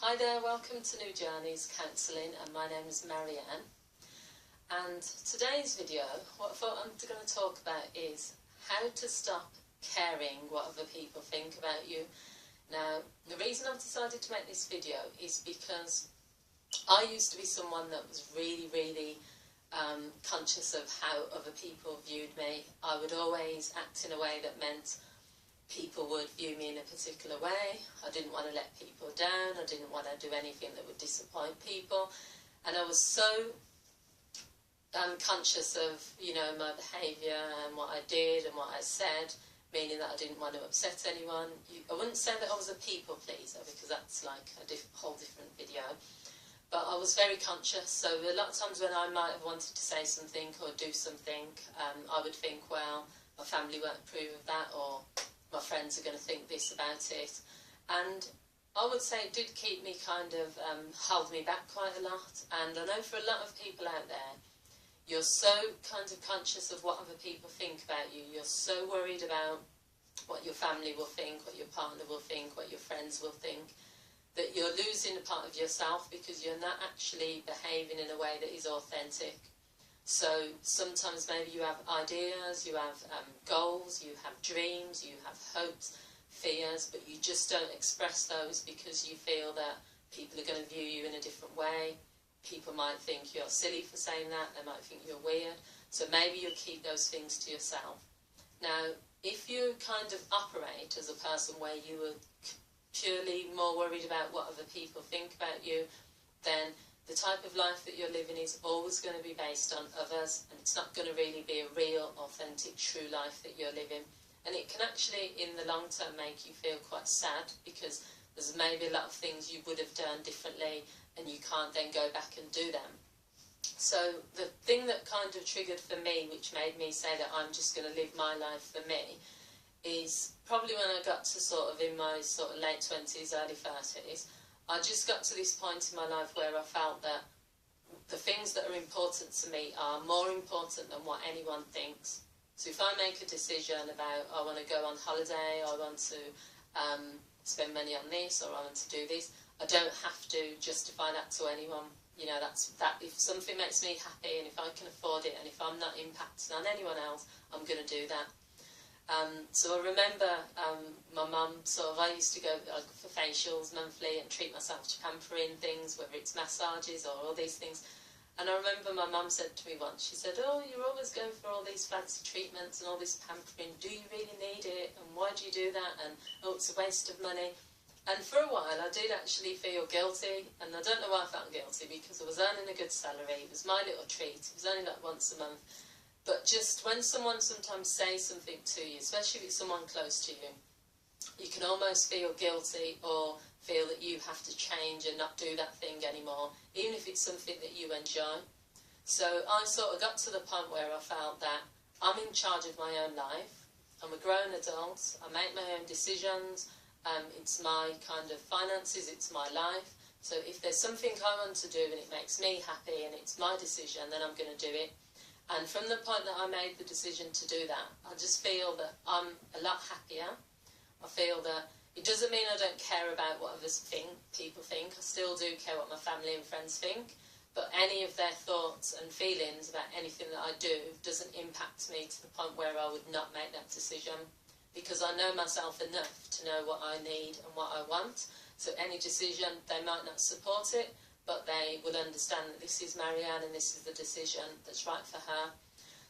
Hi there, welcome to New Journeys Counselling, and my name is Marianne. And today's video, what I thought I'm going to talk about is how to stop caring what other people think about you. Now, the reason I've decided to make this video is because I used to be someone that was really conscious of how other people viewed me. I would always act in a way that meant people would view me in a particular way. I didn't want to let people down. I didn't want to do anything that would disappoint people. And I was so conscious of, my behaviour and what I did and what I said, meaning that I didn't want to upset anyone. I wouldn't say that I was a people pleaser, because that's like a whole different video. But I was very conscious, so a lot of times when I might have wanted to say something or do something, I would think, well, my family won't approve of that, or my friends are going to think this about it. And I would say it did keep me hold me back quite a lot. And I know for a lot of people out there, you're so kind of conscious of what other people think about you. You're so worried about what your family will think, what your partner will think, what your friends will think, that you're losing a part of yourself because you're not actually behaving in a way that is authentic. So sometimes maybe you have ideas, you have goals, you have dreams, you have hopes, fears, but you just don't express those because you feel that people are going to view you in a different way. People might think you're silly for saying that, they might think you're weird, so maybe you'll keep those things to yourself. Now, if you kind of operate as a person where you are purely more worried about what other people think about you, then the type of life that you're living is always going to be based on others, and it's not going to really be a real, authentic, true life that you're living. And it can actually, in the long term, make you feel quite sad, because there's maybe a lot of things you would have done differently, and you can't then go back and do them. So the thing that kind of triggered for me, which made me say that I'm just going to live my life for me, is probably when I got to in my late 20s, early 30s, I just got to this point in my life where I felt that the things that are important to me are more important than what anyone thinks. So if I make a decision about, I want to go on holiday, I want to spend money on this, or I want to do this, I don't have to justify that to anyone. If something makes me happy, and if I can afford it, and if I'm not impacting on anyone else, I'm going to do that. So I remember my mum, I used to go for facials monthly and treat myself to pampering things, whether it's massages or all these things. And I remember my mum said to me once, she said, "Oh, you're always going for all these fancy treatments and all this pampering. Do you really need it? And why do you do that? And oh, it's a waste of money." And for a while I did actually feel guilty, and I don't know why I felt guilty, because I was earning a good salary. It was my little treat. It was only like once a month. But just when someone sometimes says something to you, especially if it's someone close to you, you can almost feel guilty or feel that you have to change and not do that thing anymore, even if it's something that you enjoy. So I got to the point where I felt that I'm in charge of my own life. I'm a grown adult. I make my own decisions. It's my kind of finances. It's my life. So if there's something I want to do and it makes me happy and it's my decision, then I'm going to do it. And from the point that I made the decision to do that, I just feel that I'm a lot happier. I feel that it doesn't mean I don't care about what people think. I still do care what my family and friends think. But any of their thoughts and feelings about anything that I do doesn't impact me to the point where I would not make that decision. Because I know myself enough to know what I need and what I want. So any decision, they might not support it, but they will understand that this is Marianne and this is the decision that's right for her.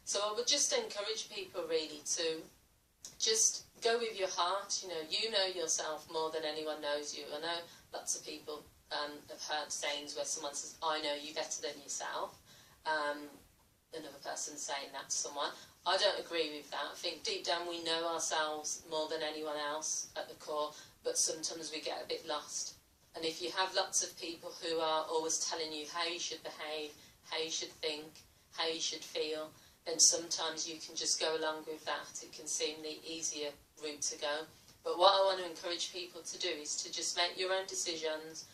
So I would just encourage people really to just go with your heart. You know yourself more than anyone knows you. I know lots of people have heard sayings where someone says, "I know you better than yourself." Another person saying that to someone. I don't agree with that. I think deep down we know ourselves more than anyone else at the core, but sometimes we get a bit lost. And if you have lots of people who are always telling you how you should behave, how you should think, how you should feel, then sometimes you can just go along with that. It can seem the easier route to go. But what I want to encourage people to do is to just make your own decisions,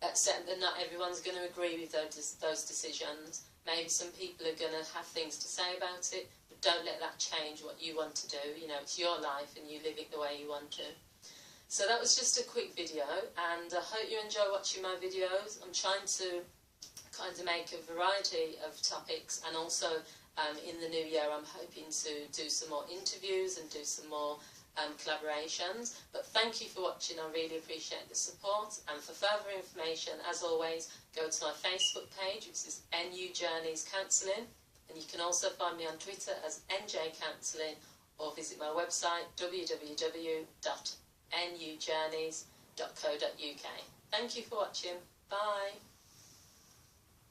accept that not everyone's going to agree with those decisions. Maybe some people are going to have things to say about it, but don't let that change what you want to do. It's your life and you live it the way you want to. So that was just a quick video, and I hope you enjoy watching my videos. I'm trying to kind of make a variety of topics, and also in the new year I'm hoping to do some more interviews and do some more collaborations. But thank you for watching, I really appreciate the support, and for further information, as always, go to my Facebook page, which is NU Journeys Counselling, and you can also find me on Twitter as NJ Counselling, or visit my website www.nujourneys.co.uk. Thank you for watching. Bye.